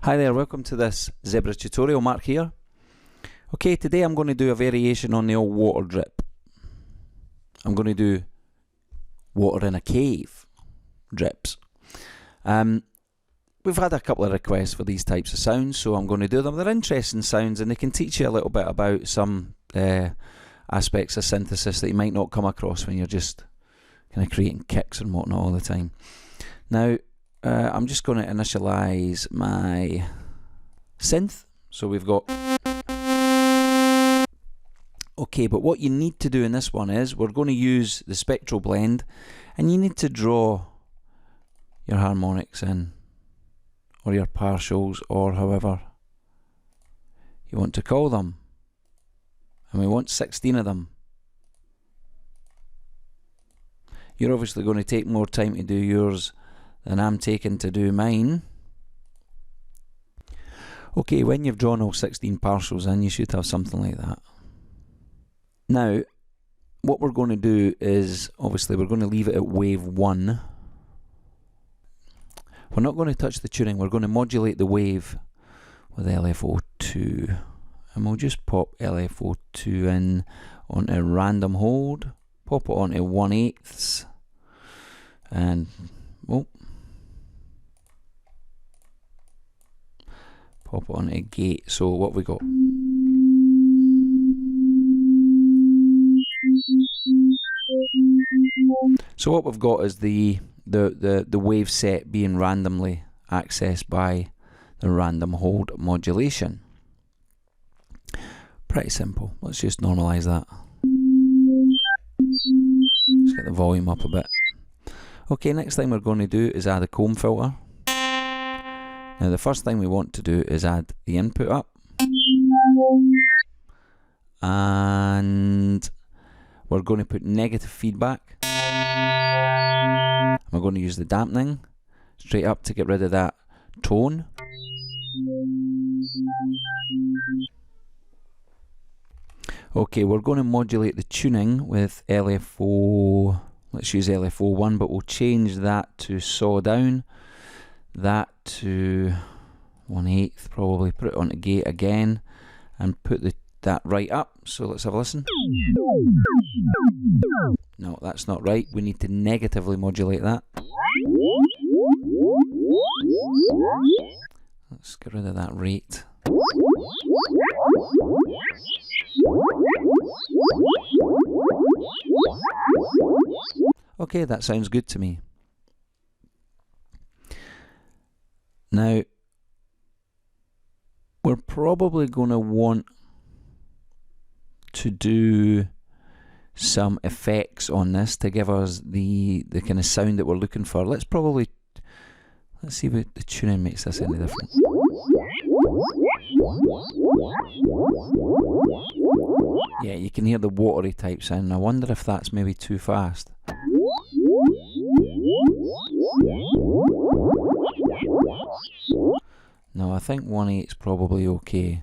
Hi there, welcome to this Zebra tutorial. Mark here. Okay, today I'm going to do a variation on the old water drip. I'm going to do water in a cave drips. We've had a couple of requests for these types of sounds, so I'm going to do them. They're interesting sounds and they can teach you a little bit about some aspects of synthesis that you might not come across when you're just kind of creating kicks and whatnot all the time. Now, I'm just going to initialize my synth. So we've got... Okay, but what you need to do in this one is we're going to use the Spectroblend, and you need to draw your harmonics in, or your partials, or however you want to call them. And we want 16 of them. You're obviously going to take more time to do yours than I'm taking to do mine. Okay, when you've drawn all 16 partials in, you should have something like that. Now, what we're going to do is, obviously we're going to leave it at wave 1. We're not going to touch the tuning, we're going to modulate the wave with LFO2. And we'll just pop LFO2 in onto random hold, pop it onto 1/8, and, oh, pop it onto a gate. So what have we got? So what we've got is the wave set being randomly accessed by the random hold modulation. Pretty simple. Let's just normalize that. Let's get the volume up a bit. Okay, next thing we're going to do is add a comb filter. Now the first thing we want to do is add the input up, and we're going to put negative feedback. We're going to use the dampening straight up to get rid of that tone. Okay, we're going to modulate the tuning with LFO, let's use LFO1, but we'll change that to saw down, that to 1/8 probably, put it on the gate again, and put that right up. So let's have a listen. No, that's not right. We need to negatively modulate that. Let's get rid of that rate. Okay, that sounds good to me. Now, we're probably going to want to do some effects on this to give us the kind of sound that we're looking for. Let's see if the tuning makes this any different. Yeah, you can hear the watery type sound. I wonder if that's maybe too fast. No, I think 1/8 is probably okay.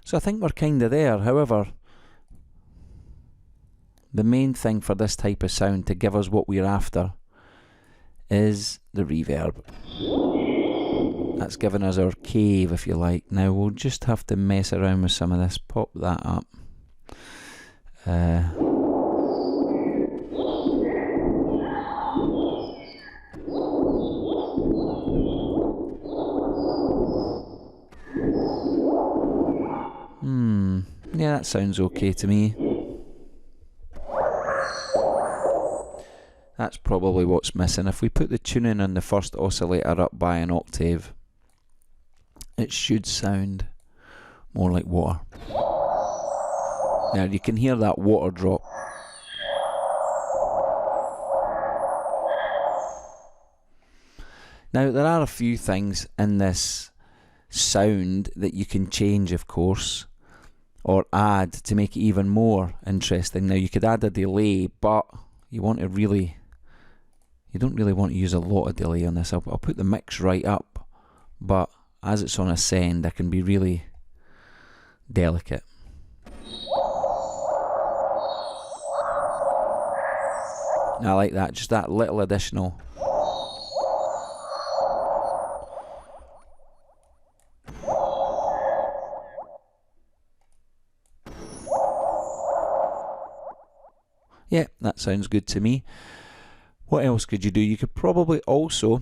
So I think we're kind of there. However, the main thing for this type of sound to give us what we're after is the reverb. That's giving us our cave, if you like. Now we'll just have to mess around with some of this. Pop that up. Yeah, that sounds okay to me. That's probably what's missing. If we put the tuning on the first oscillator up by an octave, it should sound more like water. Now you can hear that water drop. Now there are a few things in this sound that you can change, of course, or add to make it even more interesting. Now you could add a delay, but you don't really want to use a lot of delay on this. I'll put the mix right up, but as it's on ascend, I can be really delicate. I like that, just that little additional Yeah, that sounds good to me. What else could you do? You could probably also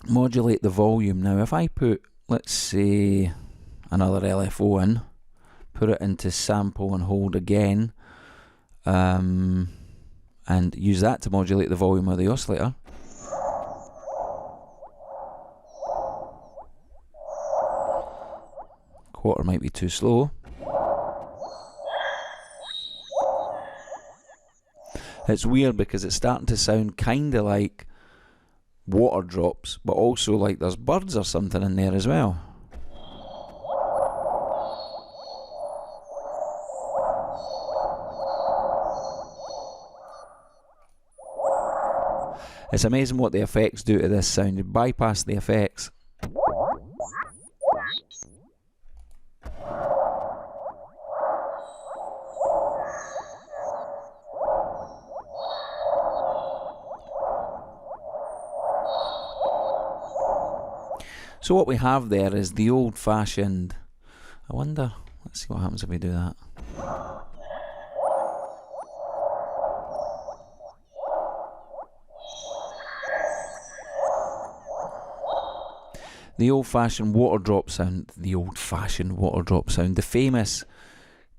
modulate the volume. Now if I put, let's say, another LFO in, put it into sample and hold again, and use that to modulate the volume of the oscillator. Quarter might be too slow. It's weird because it's starting to sound kind of like water drops, but also like there's birds or something in there as well. It's amazing what the effects do to this sound. You bypass the effects. So what we have there is the old-fashioned, I wonder, let's see what happens if we do that. The old-fashioned water drop sound, the famous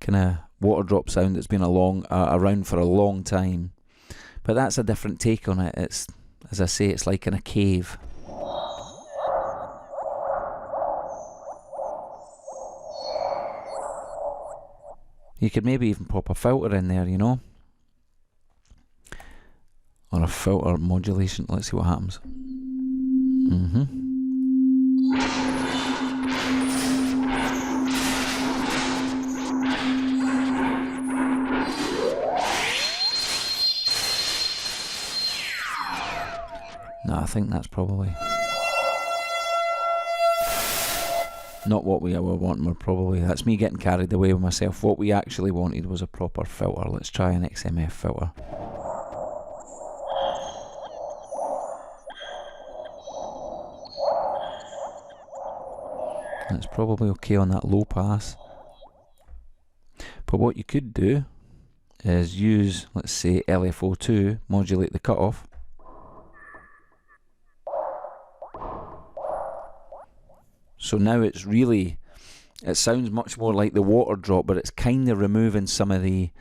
kind of water drop sound that's been around for a long time. But that's a different take on it. It's, as I say, it's like in a cave. You could maybe even pop a filter in there, you know, or a filter modulation. Let's see what happens. No, I think that's probably not what we were wanting. That's me getting carried away with myself. What we actually wanted was a proper filter. Let's try an XMF filter. That's probably okay on that low pass. But what you could do is use, let's say, LFO2, modulate the cutoff. So now it's really, it sounds much more like the water drop, but it's kind of removing some of the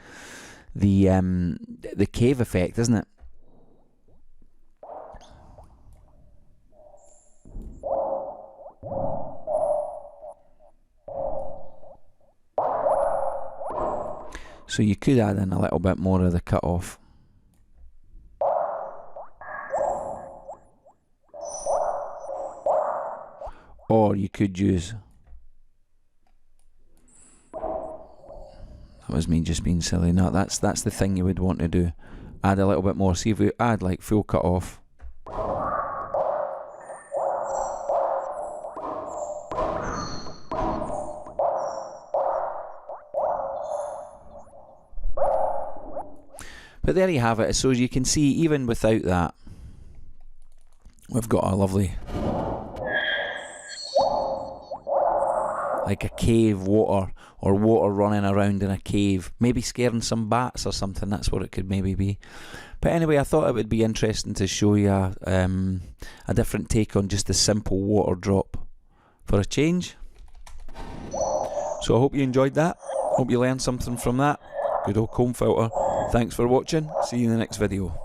cave effect, isn't it? So you could add in a little bit more of the cutoff. Or you could use, that was me just being silly. No, that's the thing you would want to do. Add a little bit more. See if we add like full cutoff. But there you have it. So as you can see, even without that, we've got a lovely, like a cave water, or water running around in a cave, maybe scaring some bats or something. That's what it could maybe be. But anyway, I thought it would be interesting to show you a different take on just a simple water drop for a change. So I hope you enjoyed that. Hope you learned something from that. Good old comb filter. Thanks for watching. See you in the next video.